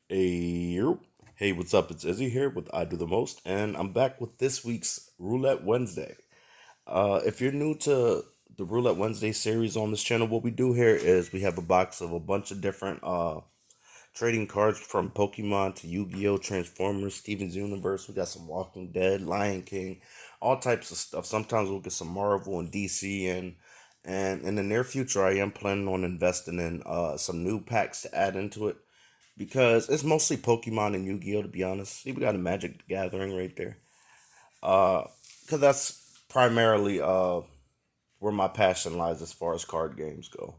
Hey, hey, what's up? It's Izzy here with I Do the Most, and I'm back with this week's Roulette Wednesday. If you're new to the Roulette Wednesday series on this channel, what we do here is we have a box of a bunch of different trading cards from Pokemon to Yu-Gi-Oh, Transformers, Steven's Universe. We got some Walking Dead, Lion King, all types of stuff. Sometimes we'll get some Marvel and DC, and in the near future, I am planning on investing in some new packs to add into it because it's mostly Pokemon and Yu-Gi-Oh, to be honest. See, we got a Magic the Gathering right there. Because that's primarily where my passion lies as far as card games go.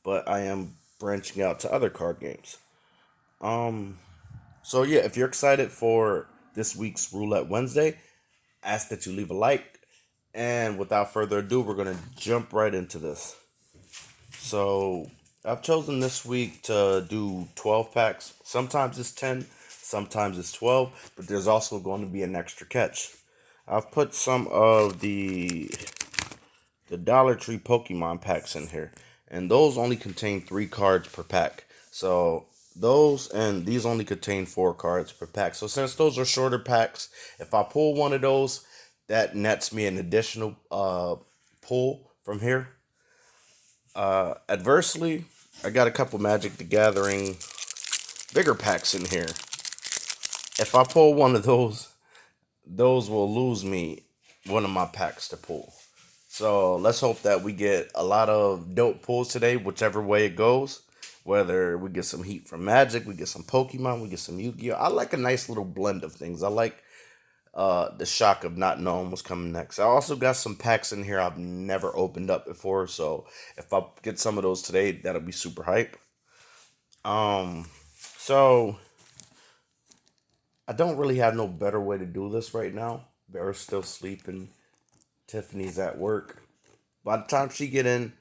But I am branching out to other card games. Um, so yeah, if you're excited for this week's Roulette Wednesday, ask that you leave a like. And without further ado, we're gonna jump right into this. So I've chosen this week to do 12 packs. Sometimes it's 10, sometimes it's 12, but there's also going to be an extra catch. I've put some of the Dollar Tree Pokemon packs in here, and those only contain 3 cards per pack. So those and these only contain 4 cards per pack. So since those are shorter packs, if I pull one of those, that nets me an additional pull from here. Adversely, I got a couple Magic the Gathering bigger packs in here. If I pull one of those will lose me one of my packs to pull. So let's hope that we get a lot of dope pulls today, whichever way it goes. Whether we get some heat from Magic, we get some Pokemon, we get some Yu-Gi-Oh. I like a nice little blend of things. I like the shock of not knowing what's coming next. I also got some packs in here I've never opened up before, so if I get some of those today, that'll be super hype. Um, so I don't really have no better way to do this right now. Bear's still sleeping. Tiffany's at work. By the time she get in,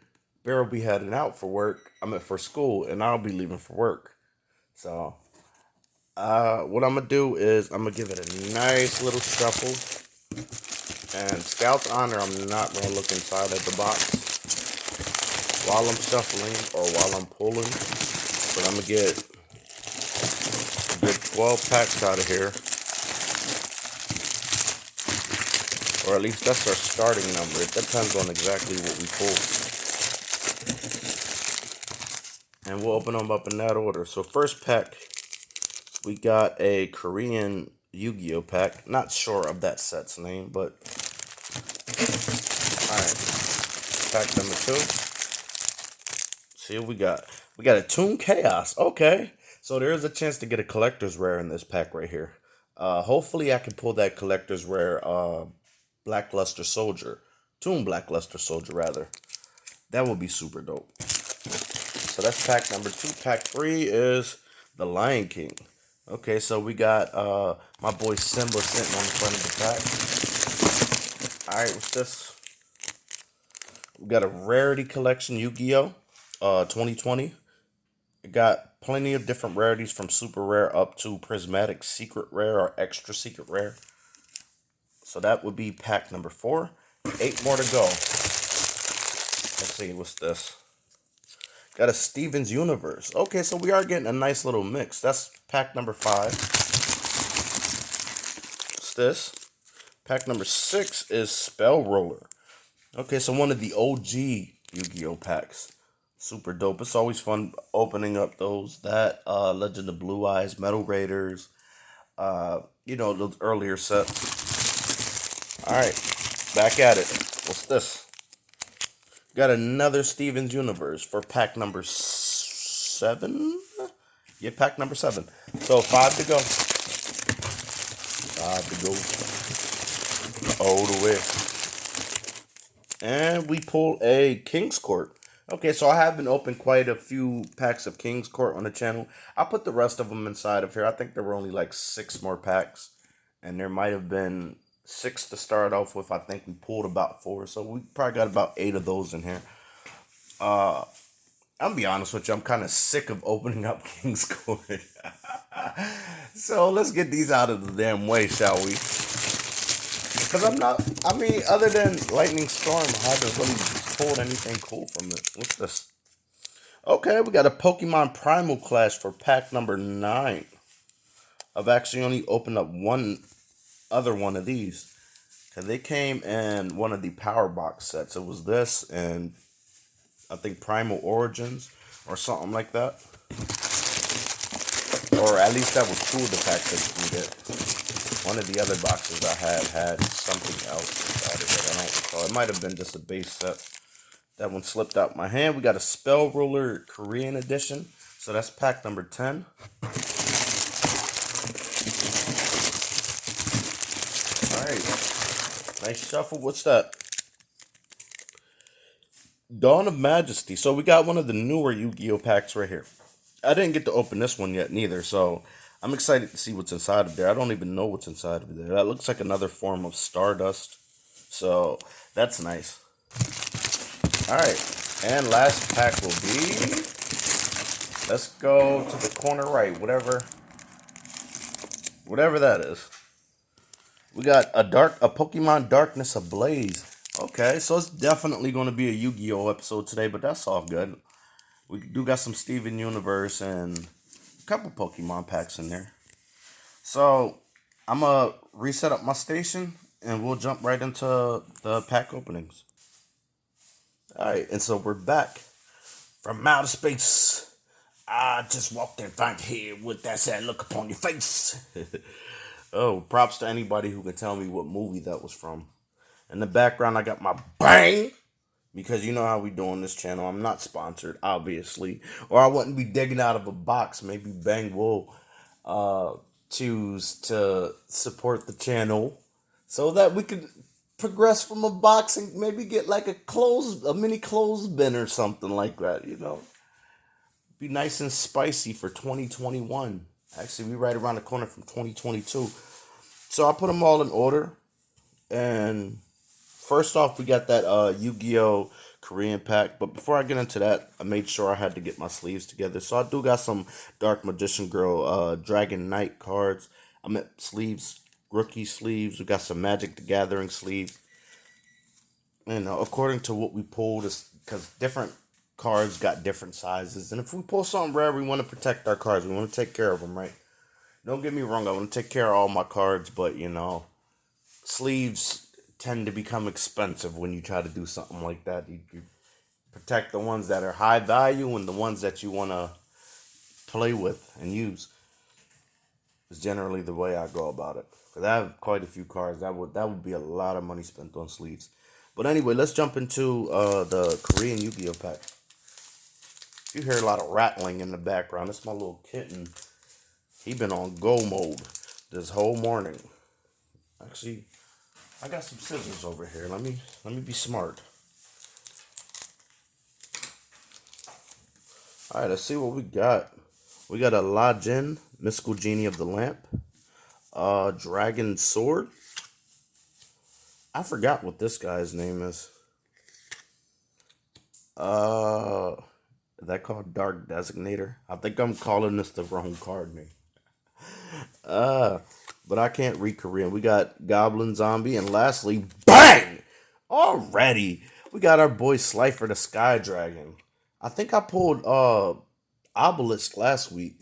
Bear will be heading out for work. I mean for school, and I'll be leaving for work. So, what I'm gonna do is I'm gonna give it a nice little shuffle. And Scout's Honor, I'm not gonna look inside of the box while I'm shuffling or while I'm pulling. But I'm gonna get a good 12 packs out of here. Or at least that's our starting number. It depends on exactly what we pull. And we'll open them up in that order. So first pack, we got a Korean Yu-Gi-Oh pack. Not sure of that set's name, but alright. Pack number 2. See what we got. We got a Toon Chaos. Okay. So there is a chance to get a collector's rare in this pack right here. Hopefully I can pull that collector's rare Blackluster Soldier. Toon Blackluster Soldier rather. That would be super dope. So that's pack number 2. Pack 3 is the Lion King. Okay, so we got my boy Simba sitting on the front of the pack. Alright, what's this? We got a Rarity Collection Yu-Gi-Oh! 2020. It got plenty of different rarities from super rare up to prismatic secret rare or extra secret rare. So that would be pack number 4. 8 more to go. Let's see, what's this? Got a Steven's Universe. Okay, so we are getting a nice little mix. That's pack number 5. What's this? Pack number 6 is Spell Roller. Okay, so one of the OG Yu-Gi-Oh packs. Super dope. It's always fun opening up those. That Legend of Blue Eyes, Metal Raiders, those earlier sets. Alright, back at it. What's this? Got another Steven's Universe for pack number 7. Yeah, pack number 7. So 5 to go. 5 to go. All the way. And we pull a King's Court. Okay, so I have been open quite a few packs of King's Court on the channel. I'll put the rest of them inside of here. I think there were only like 6 more packs. And there might have been 6 to start off with. I think we pulled about 4. So we probably got about 8 of those in here. I'll be honest with you. I'm kind of sick of opening up King's Court. So let's get these out of the damn way, shall we? Because other than Lightning Storm, I haven't really pulled anything cool from it. What's this? Okay, we got a Pokemon Primal Clash for pack number 9. I've actually only opened up one other one of these. And they came in one of the Power Box sets. It was this and I think Primal Origins or something like that. Or at least that was two of the packs that you can get. One of the other boxes I had something else inside of it. I don't recall. It might have been just a base set. That one slipped out my hand. We got a Spell Ruler Korean edition. So that's pack number 10. Alright. Nice shuffle. What's that? Dawn of Majesty. So we got one of the newer Yu-Gi-Oh packs right here. I didn't get to open this one yet neither, so I'm excited to see what's inside of there. I don't even know what's inside of there. That looks like another form of Stardust. So that's nice. Alright. And last pack will be, let's go to the corner right, whatever that is. We got a Pokemon Darkness Ablaze. Okay, so it's definitely going to be a Yu-Gi-Oh episode today, but that's all good. We do got some Steven Universe and a couple Pokemon packs in there. So I'm going to reset up my station and we'll jump right into the pack openings. Alright, and so we're back from outer space. I just walked in front here with that sad look upon your face. Oh, props to anybody who can tell me what movie that was from. In the background, I got my bang. Because you know how we do on this channel. I'm not sponsored, obviously. Or I wouldn't be digging out of a box. Maybe Bang will choose to support the channel. So that we could progress from a box and maybe get like a mini clothes bin or something like that, you know. Be nice and spicy for 2021. Actually, we right around the corner from 2022. So I put them all in order. And first off, we got that Yu-Gi-Oh! Korean pack. But before I get into that, I made sure I had to get my sleeves together. So I do got some Dark Magician Girl Dragon Knight cards. I meant sleeves, rookie sleeves. We got some Magic the Gathering sleeves. And according to what we pulled, is because different cards got different sizes. And if we pull something rare, we want to protect our cards. We want to take care of them, right? Don't get me wrong. I want to take care of all my cards. But, you know, sleeves tend to become expensive when you try to do something like that. You protect the ones that are high value and the ones that you want to play with and use. Is generally the way I go about it. Because I have quite a few cards. That would be a lot of money spent on sleeves. But anyway, let's jump into the Korean Yu-Gi-Oh pack. You hear a lot of rattling in the background. That's my little kitten. He been on go mode this whole morning. Actually, I got some scissors over here. Let me be smart. All right, let's see what we got. We got a La Jin, Mystical Genie of the Lamp, Dragon Sword. I forgot what this guy's name is. Is that called Dark Designator? I think I'm calling this the wrong card name. But I can't read Korean. We got Goblin Zombie, and lastly, bang! Already, we got our boy Slifer the Sky Dragon. I think I pulled Obelisk last week.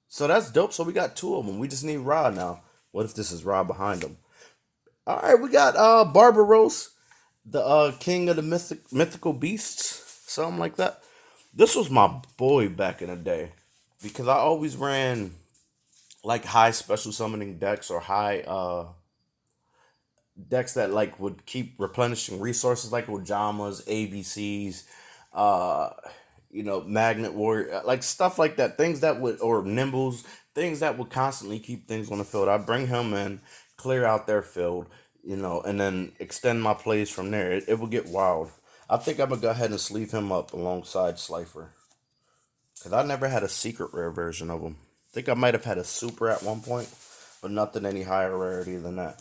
So that's dope. So we got two of them. We just need Ra now. What if this is Ra behind them? All right, we got Barbaros, the king of the mythical beasts, something like that. This was my boy back in the day because I always ran like high special summoning decks or high decks that like would keep replenishing resources like Ojamas, ABCs, uh Magnet Warrior, like stuff like that, things that would, or Nimbles, things that would constantly keep things on the field. I bring him in, clear out their field, and then extend my plays from there. It would get wild. I think I'm gonna go ahead and sleeve him up alongside Slifer. Cause I never had a secret rare version of him. I think I might have had a super at one point, but nothing any higher rarity than that.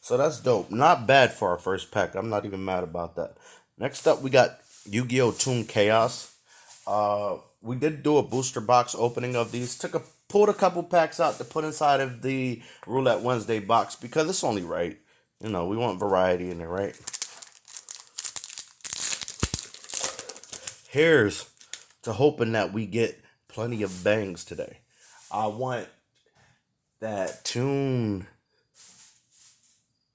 So that's dope. Not bad for our first pack. I'm not even mad about that. Next up, we got Yu-Gi-Oh! Toon Chaos. We did do a booster box opening of these. Pulled a couple packs out to put inside of the Roulette Wednesday box because it's only right. We want variety in there, right? Here's to hoping that we get plenty of bangs today. I want that Toon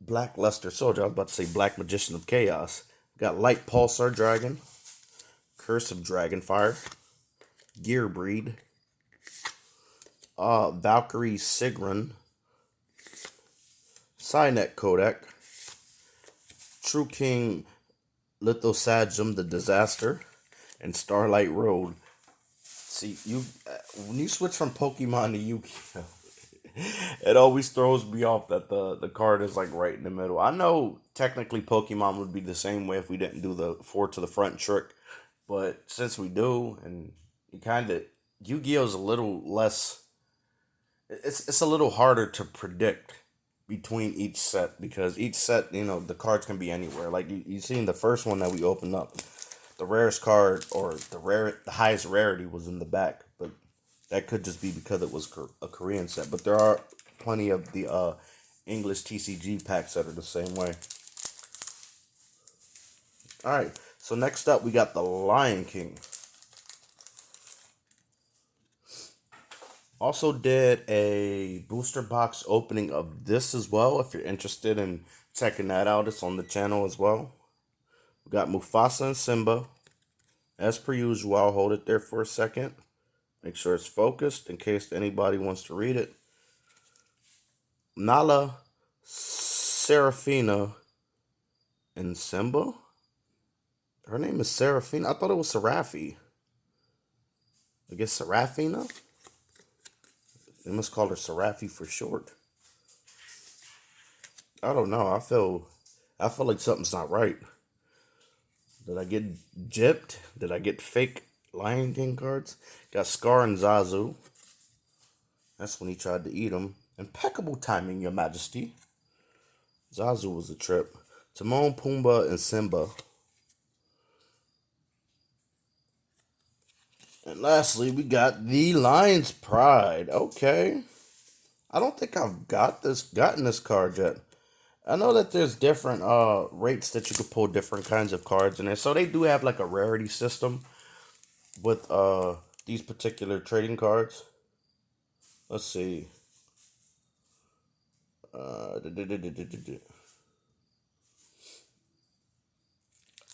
Black Luster Soldier. I was about to say Black Magician of Chaos. Got Light Pulsar Dragon, Curse of Dragonfire, Gear Breed, Valkyrie Sigrun, Cynet Kodak, True King Lithosagem the Disaster, and Starlight Road. See, when you switch from Pokemon to Yu-Gi-Oh, it always throws me off that the card is like right in the middle. I know technically Pokemon would be the same way if we didn't do the four to the front trick, but since we do, and you kind of Yu-Gi-Oh is a little less. It's a little harder to predict between each set because each set, the cards can be anywhere. Like you seen the first one that we opened up, the rarest card or the highest rarity was in the back, but that could just be because it was a Korean set. But there are plenty of the English TCG packs that are the same way. All right, so next up we got the Lion King. Also did a booster box opening of this as well. If you're interested in checking that out, it's on the channel as well. We got Mufasa and Simba. As per usual, I'll hold it there for a second. Make sure it's focused in case anybody wants to read it. Nala, Serafina, and Simba. Her name is Serafina. I thought it was Seraphi. I guess Serafina? They must call her Seraphi for short. I don't know. I feel like something's not right. Did I get gypped? Did I get fake Lion King cards? Got Scar and Zazu. That's when he tried to eat him. Impeccable timing, Your Majesty. Zazu was a trip. Timon, Pumbaa, and Simba. And lastly, we got the Lion's Pride. Okay. I don't think I've gotten this card yet. I know that there's different rates that you could pull different kinds of cards in there. So they do have like a rarity system with these particular trading cards. Let's see. Uh,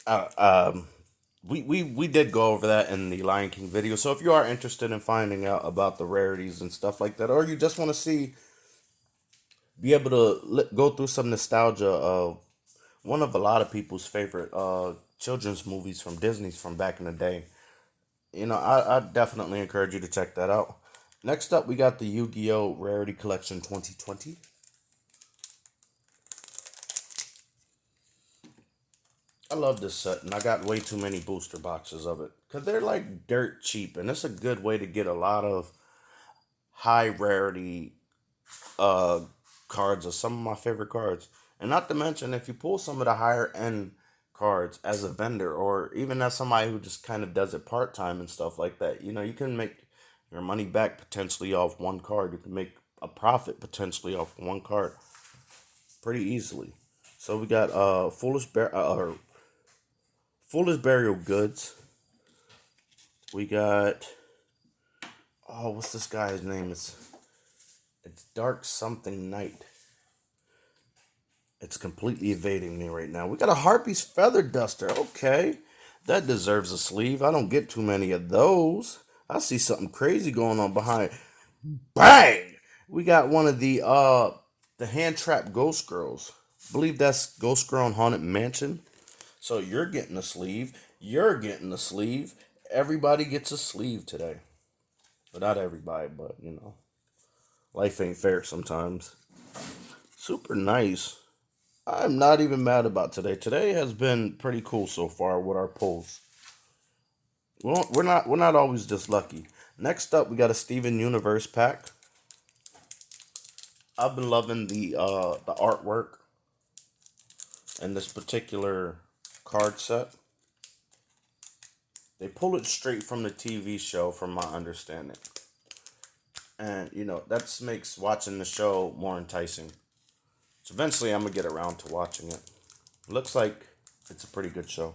uh, um, we did go over that in the Lion King video. So if you are interested in finding out about the rarities and stuff like that, or you just want to be able to go through some nostalgia of one of a lot of people's favorite children's movies from Disney's from back in the day, I definitely encourage you to check that out. Next up, we got the Yu-Gi-Oh! Rarity Collection 2020. I love this set, and I got way too many booster boxes of it because they're like dirt cheap, and it's a good way to get a lot of high rarity uh, cards of some of my favorite cards. And not to mention, if you pull some of the higher end cards as a vendor, or even as somebody who just kind of does it part time and stuff like that, you can make your money back potentially off one card. You can make a profit potentially off one card pretty easily. So we got Foolish Burial Goods. We got, what's this guy's name? It's Dark Something Night. It's completely evading me right now. We got a Harpy's Feather Duster. Okay. That deserves a sleeve. I don't get too many of those. I see something crazy going on behind. Bang! We got one of the hand trap Ghost Girls. I believe that's Ghost Girl in Haunted Mansion. So you're getting a sleeve. You're getting a sleeve. Everybody gets a sleeve today. But not everybody, but life ain't fair sometimes. Super nice. I'm not even mad about today. Today has been pretty cool so far with our polls. Well, we're not always just lucky. Next up, we got a Steven Universe pack. I've been loving the artwork in this particular card set. They pull it straight from the TV show, from my understanding, and that makes watching the show more enticing. So eventually, I'm gonna get around to watching it. Looks like it's a pretty good show.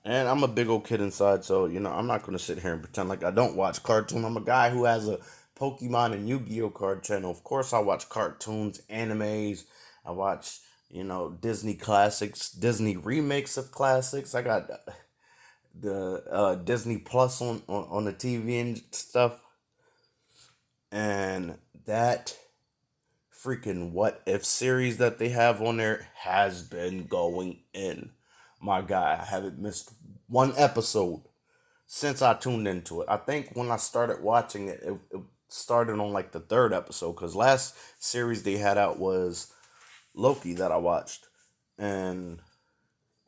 And I'm a big old kid inside, so I'm not gonna sit here and pretend like I don't watch cartoon. I'm a guy who has a Pokemon and Yu-Gi-Oh card channel. Of course, I watch cartoons, animes. I watch, Disney classics, Disney remakes of classics. I got the Disney Plus on the TV and stuff. And that freaking What If series that they have on there has been going in. My guy, I haven't missed one episode since I tuned into it. I think when I started watching it, it started on like the third episode because last series they had out was Loki that I watched, and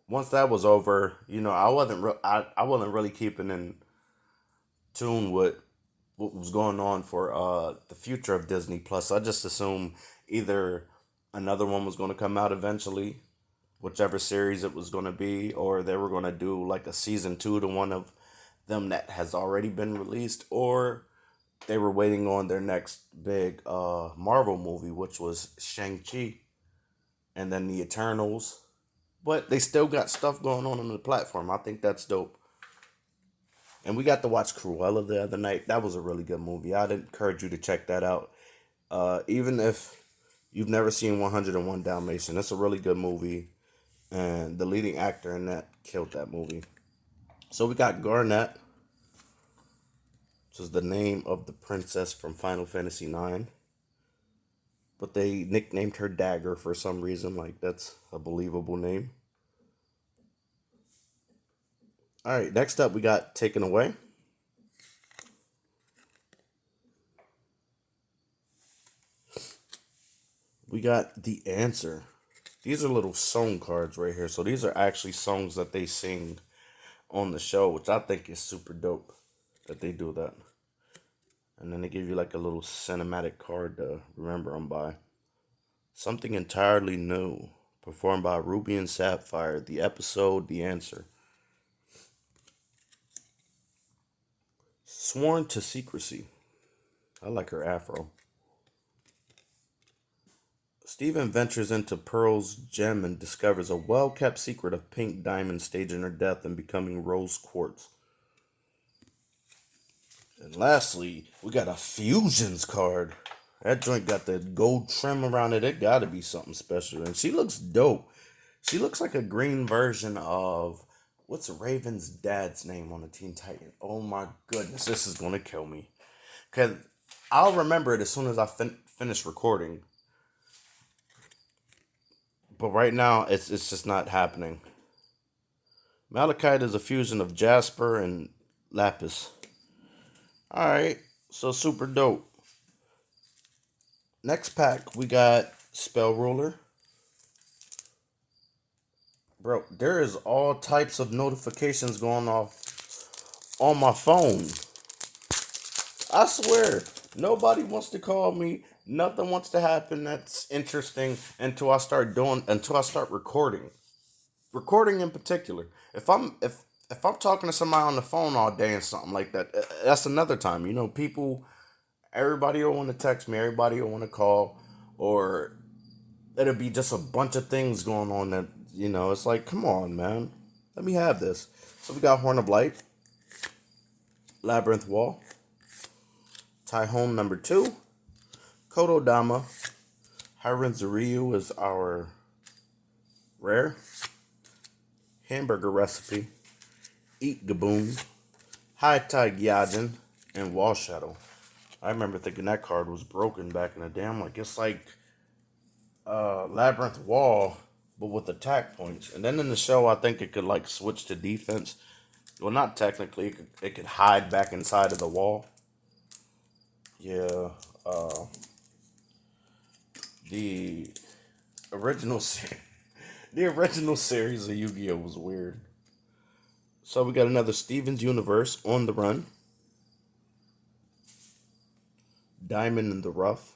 once that was over, I wasn't really keeping in tune with what was going on for the future of Disney Plus. I just assumed either another one was going to come out eventually, whichever series it was going to be, or they were going to do like a season 2 to one of them that has already been released, or they were waiting on their next big Marvel movie, which was Shang-Chi, and then the Eternals. But they still got stuff going on the platform. I think that's dope. And we got to watch Cruella the other night. That was a really good movie. I'd encourage you to check that out. Even if you've never seen 101 Dalmatian, it's a really good movie. And the leading actor in that killed that movie. So we got Garnet, which is the name of the princess from Final Fantasy IX. But they nicknamed her Dagger for some reason. Like, that's a believable name. Alright, next up we got Taken Away. We got The Answer. These are little song cards right here. So these are actually songs that they sing on the show, which I think is super dope that they do that. And then they give you like a little cinematic card to remember them by. Something Entirely New, performed by Ruby and Sapphire. The episode, The Answer. Sworn to Secrecy. I like her afro. Steven ventures into Pearl's gem and discovers a well kept secret of Pink Diamond staging her death and becoming Rose Quartz. And lastly, we got a Fusions card. That joint got the gold trim around it. It gotta be something special. And she looks dope. She looks like a green version of what's Raven's dad's name on the Teen Titan? Oh my goodness, this is gonna kill me. Cause I'll remember it as soon as I finish recording. But right now, it's just not happening. Malachite is a fusion of Jasper and Lapis. Alright, so super dope. Next pack, we got Spell Ruler. Bro, there is all types of notifications going off on my phone. I swear, nobody wants to call me. Nothing wants to happen that's interesting until I start recording. Recording in particular. If I'm talking to somebody on the phone all day and something like that, that's another time. People, everybody will want to text me, everybody will want to call, or it'll be just a bunch of things going on that, it's like, come on, man. Let me have this. So we got Horn of Light, Labyrinth Wall, Tai Home number 2, Kododama, Hiren Zuriyu is our rare, Hamburger Recipe, Eat Gaboon, High Tide Yajin, and Wall Shadow. I remember thinking that card was broken back in the day. I'm like, it's like Labyrinth Wall, but with attack points. And then in the show, I think it could like switch to defense. Well, not technically. It could hide back inside of the wall. Yeah. The original the original series of Yu-Gi-Oh was weird. So we got another Steven's Universe, On the Run, Diamond in the Rough.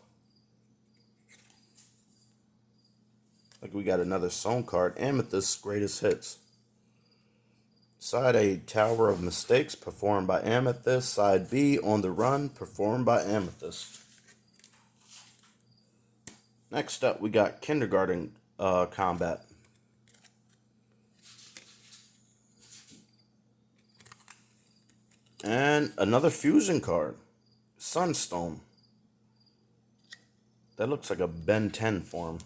Like we got another song card, Amethyst Greatest Hits. Side A, Tower of Mistakes, performed by Amethyst. Side B, On the Run, performed by Amethyst. Next up, we got Kindergarten Combat. And another fusion card, Sunstone. That looks like a Ben 10 form.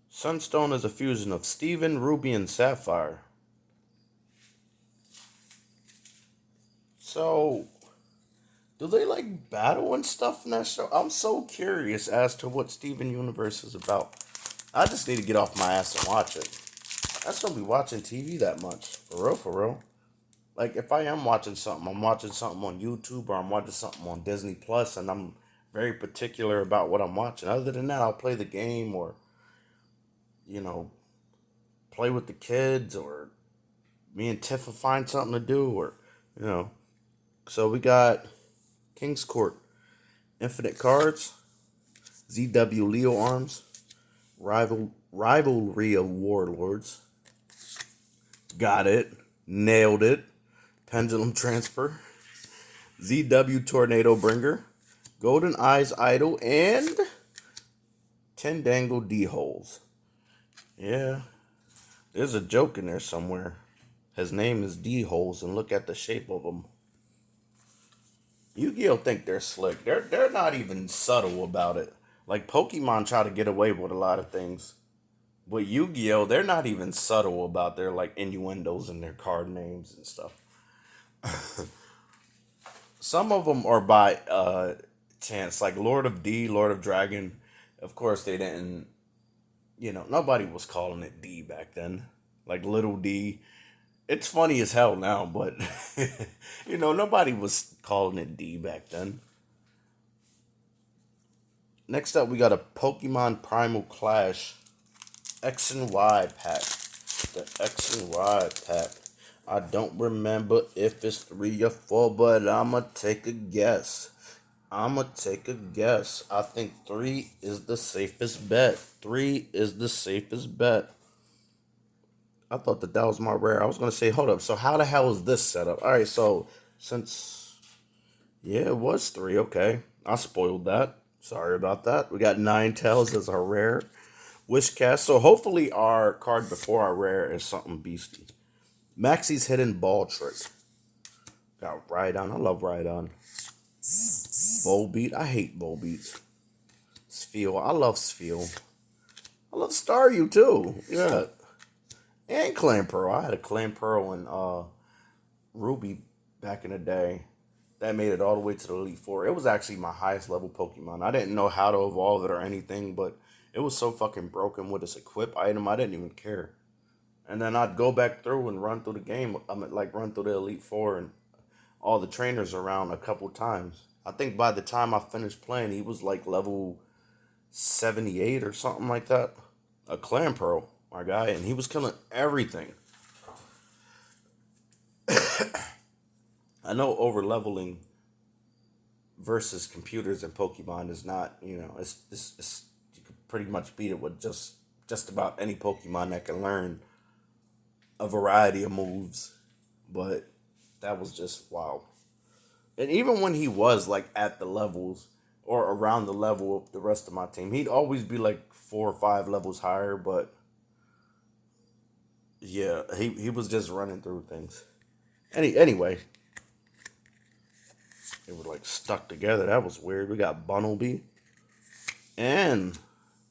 Sunstone is a fusion of Steven, Ruby, and Sapphire. So, do they like battle and stuff in that show? I'm so curious as to what Steven Universe is about. I just need to get off my ass and watch it. I just don't be watching TV that much. For real, for real. Like, if I am watching something, I'm watching something on YouTube or I'm watching something on Disney Plus, and I'm very particular about what I'm watching. Other than that, I'll play the game or, you know, play with the kids, or me and Tiff will find something to do, or, you know. So we got King's Court, Infinite Cards, ZW Leo Arms, Rivalry of Warlords. Got it. Nailed it. Pendulum Transfer, ZW Tornado Bringer, Golden Eyes Idol, and Tendangle D-Holes. Yeah, there's a joke in there somewhere. His name is D-Holes, and look at the shape of them. Yu-Gi-Oh! Think they're slick. They're not even subtle about it. Like, Pokemon try to get away with a lot of things. But Yu-Gi-Oh! They're not even subtle about their, like, innuendos and their card names and stuff. Some of them are by chance, like Lord of D, Lord of Dragon. Of course, they didn't. Nobody was calling it D back then. Like Little D. It's funny as hell now, but nobody was calling it D back then. Next up, we got a Pokemon Primal Clash X and Y pack. The X and Y pack. I don't remember if it's 3 or 4, but I'ma take a guess. I think 3 is the safest bet. 3 is the safest bet. I thought that was my rare. I was gonna say, hold up. So how the hell is this set up? All right, so yeah, it was 3. Okay, I spoiled that. Sorry about that. We got Ninetales as our rare. Wishcast. So hopefully our card before our rare is something beastie. Maxie's Hidden Ball Trick. Got Rhydon. I love Rhydon. Volbeat. I hate Volbeat. Spheal. I love Spheal. I love Staryu too. Yeah. And Clan Pearl. I had a Clan Pearl and Ruby back in the day. That made it all the way to the Elite Four. It was actually my highest level Pokemon. I didn't know how to evolve it or anything, but it was so fucking broken with its equip item, I didn't even care. And then I'd go back through and run through the game. Like run through the Elite Four and all the trainers around a couple times. I think by the time I finished playing, he was like level 78 or something like that. A Clan Pearl, my guy, and he was killing everything. I know over leveling versus computers and Pokemon is not, it's you could pretty much beat it with just about any Pokemon that can learn a variety of moves. But that was just wow. And even when he was like at the levels or around the level of the rest of my team, he'd always be like 4 or 5 levels higher. But yeah, he was just running through things. Anyway, they were like stuck together. That was weird. We got Bunnelby and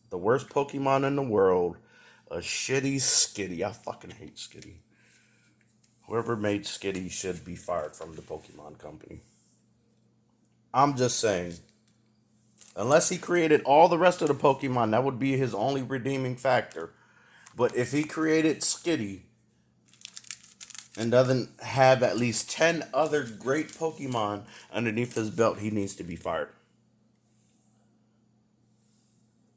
the worst Pokemon in the world, a shitty Skitty. I fucking hate Skitty. Whoever made Skitty should be fired from the Pokemon company. I'm just saying. Unless he created all the rest of the Pokemon, that would be his only redeeming factor. But if he created Skitty and doesn't have at least 10 other great Pokemon underneath his belt, he needs to be fired.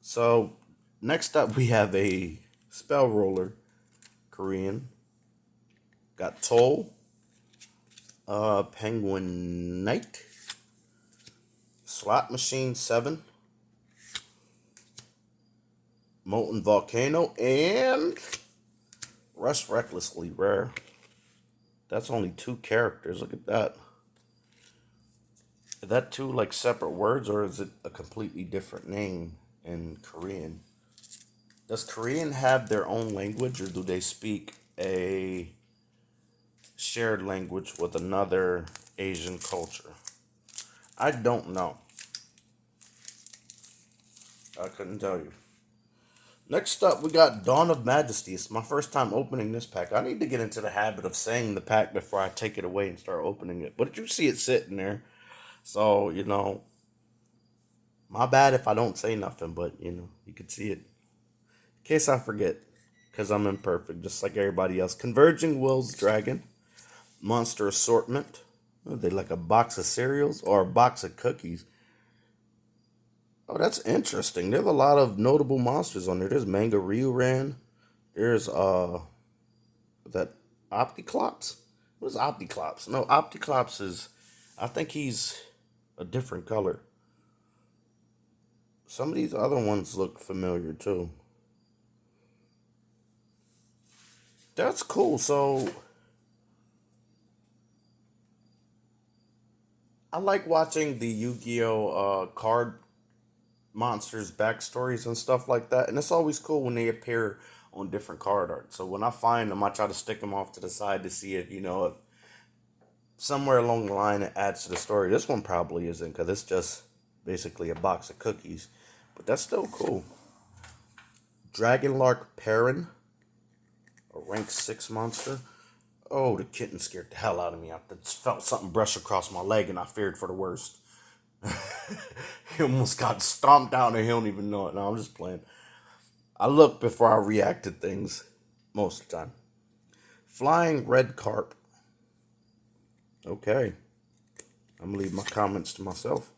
So, next up we have a Spell Roller, Korean. Got Toll, Penguin Knight, Slot Machine 7, Molten Volcano, and Rush Recklessly rare. That's only 2 characters. Look at that. Is that 2 like separate words, or is it a completely different name in Korean? Does Korean have their own language, or do they speak a shared language with another Asian culture? I don't know. I couldn't tell you. Next up, we got Dawn of Majesty. It's my first time opening this pack. I need to get into the habit of saying the pack before I take it away and start opening it. But you see it sitting there. So, my bad if I don't say nothing, but, you can see it. In case I forget, because I'm imperfect, just like everybody else. Converging Wills Dragon. Monster Assortment. Are they like a box of cereals or a box of cookies? Oh, that's interesting. There's a lot of notable monsters on there. There's Manga Ryuran. There's that Opticlops. What's Opticlops? No, Opticlops is I think he's a different color. Some of these other ones look familiar too. That's cool. So I like watching the Yu-Gi-Oh card monsters backstories and stuff like that, and it's always cool when they appear on different card art. So when I find them, I try to stick them off to the side to see if somewhere along the line it adds to the story. This one probably isn't because it's just basically a box of cookies, but that's still cool. Dragonlark Perrin, a rank 6 monster. Oh, the kitten scared the hell out of me. I just felt something brush across my leg and I feared for the worst. He almost got stomped out and he don't even know it. No, I'm just playing. I look before I react to things most of the time. Flying Red Carp. Okay. I'm going to leave my comments to myself.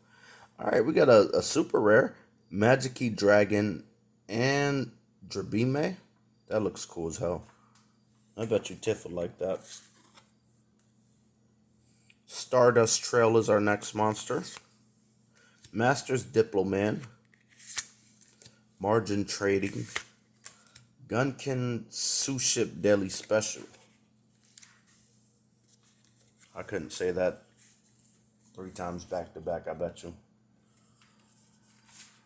Alright, we got a super rare. Magic Dragon and Drabime. That looks cool as hell. I bet you Tiff would like that. Stardust Trail is our next monster. Masters Diploman. Margin Trading. Gunkin Suship Daily Special. I couldn't say that 3 times back to back, I bet you.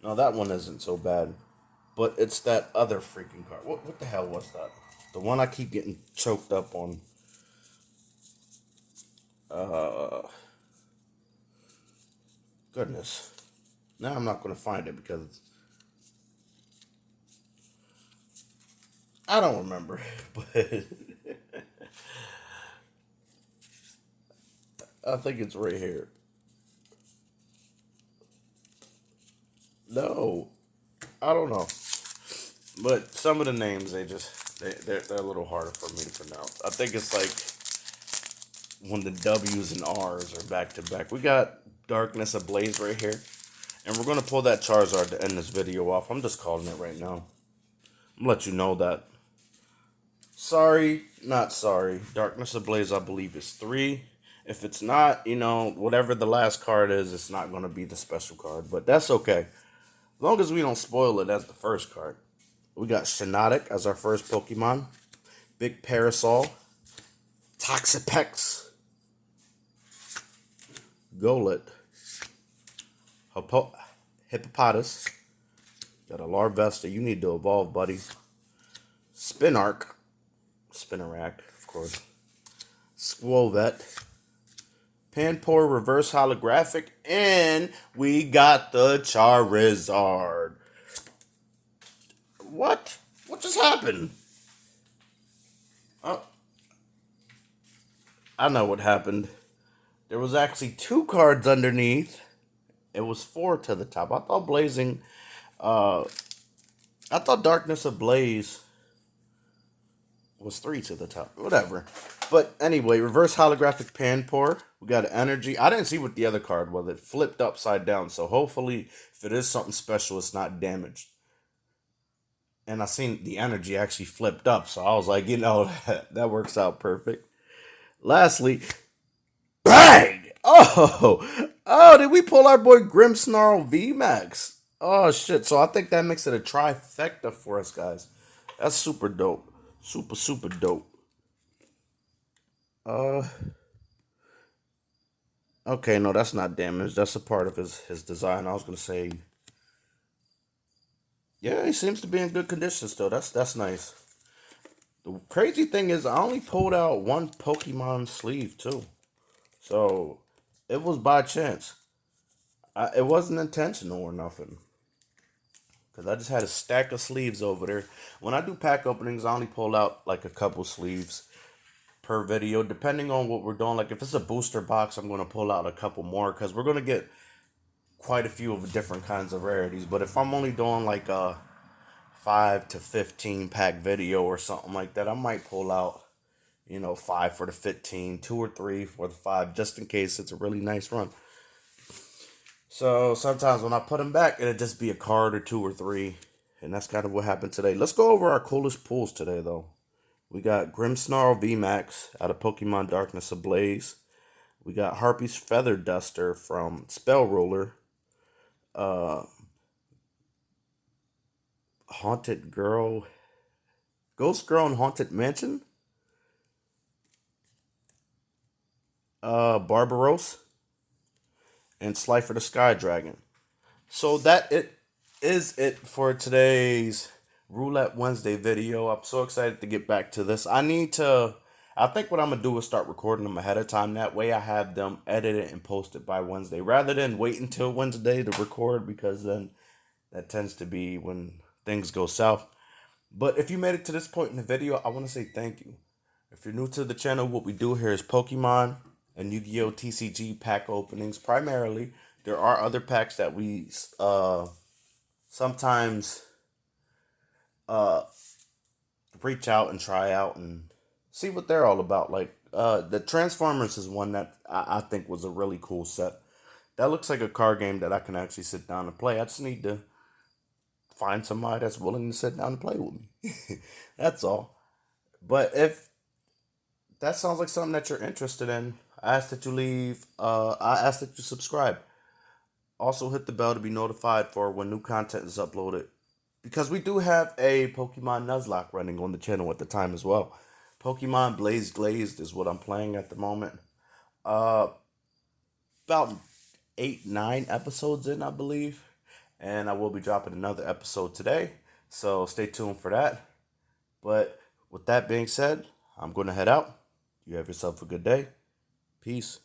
No, that one isn't so bad. But it's that other freaking card. What the hell was that? The one I keep getting choked up on. Goodness. Now I'm not going to find it because I don't remember. But I think it's right here. No, I don't know. But some of the names they're a little harder for me to pronounce. I think it's like when the W's and R's are back to back. We got Darkness Ablaze right here. And we're gonna pull that Charizard to end this video off. I'm just calling it right now. I'm gonna let you know that. Sorry, not sorry. Darkness Ablaze, I believe, is 3. If it's not, whatever the last card is, it's not gonna be the special card. But that's okay. As long as we don't spoil it as the first card. We got Shiinotic as our first Pokemon. Big Parasol. Toxapex. Golett. Hippopotas. Got a Larvesta. You need to evolve, buddy. Spinark. Spinarak, of course. Squovet. Panpour Reverse Holographic. And we got the Charizard. What? What just happened? Oh, I know what happened. There was actually 2 cards underneath. It was 4 to the top. I thought Darkness Ablaze was 3 to the top. Whatever. But anyway, reverse holographic Panpour. We got energy. I didn't see what the other card was. It flipped upside down. So hopefully, if it is something special, it's not damaged. And I seen the energy actually flipped up. So I was like, that works out perfect. Lastly, bang! Oh, did we pull our boy Grimmsnarl VMAX? Oh, shit. So I think that makes it a trifecta for us, guys. That's super dope. Super, super dope. Okay, no, that's not damaged. That's a part of his design. I was going to say, yeah, he seems to be in good condition still. That's nice. The crazy thing is, I only pulled out 1 Pokemon sleeve, too. So, it was by chance. It wasn't intentional or nothing. because I just had a stack of sleeves over there. When I do pack openings, I only pull out like a couple sleeves per video, depending on what we're doing. Like if it's a booster box, I'm gonna pull out a couple more because we're gonna get quite a few of different kinds of rarities. But if I'm only doing like a 5 to 15 pack video or something like that, I might pull out, five for the 15, two or three for the five, just in case it's a really nice run. So sometimes when I put them back, it'll just be a card or two or three. And that's kind of what happened today. Let's go over our coolest pulls today, though. We got Grimmsnarl VMAX out of Pokemon Darkness Ablaze. We got Harpy's Feather Duster from Spell Roller. Uh, Haunted Girl. Ghost Girl in Haunted Mansion. Barbaros. And Slifer the Sky Dragon. So that it is it for today's Roulette Wednesday video. I'm so excited to get back to this. I think what I'm gonna do is start recording them ahead of time. That way I have them edited and posted by Wednesday rather than wait until Wednesday to record, because then that tends to be when things go south. But if you made it to this point in the video, I want to say thank you. If you're new to the channel, what we do here is Pokemon and Yu-Gi-Oh! TCG pack openings primarily. There are other packs that we sometimes uh, reach out and try out and see what they're all about. Like the Transformers is one that I think was a really cool set. That looks like a card game that I can actually sit down and play. I just need to find somebody that's willing to sit down and play with me. That's all. But if that sounds like something that you're interested in, I ask that you subscribe. Also hit the bell to be notified for when new content is uploaded. Because we do have a Pokemon Nuzlocke running on the channel at the time as well. Pokemon Blaze Glazed is what I'm playing at the moment. Uh, about 8, 9 episodes in, I believe. And I will be dropping another episode today. So stay tuned for that. But with that being said, I'm going to head out. You have yourself a good day. Peace.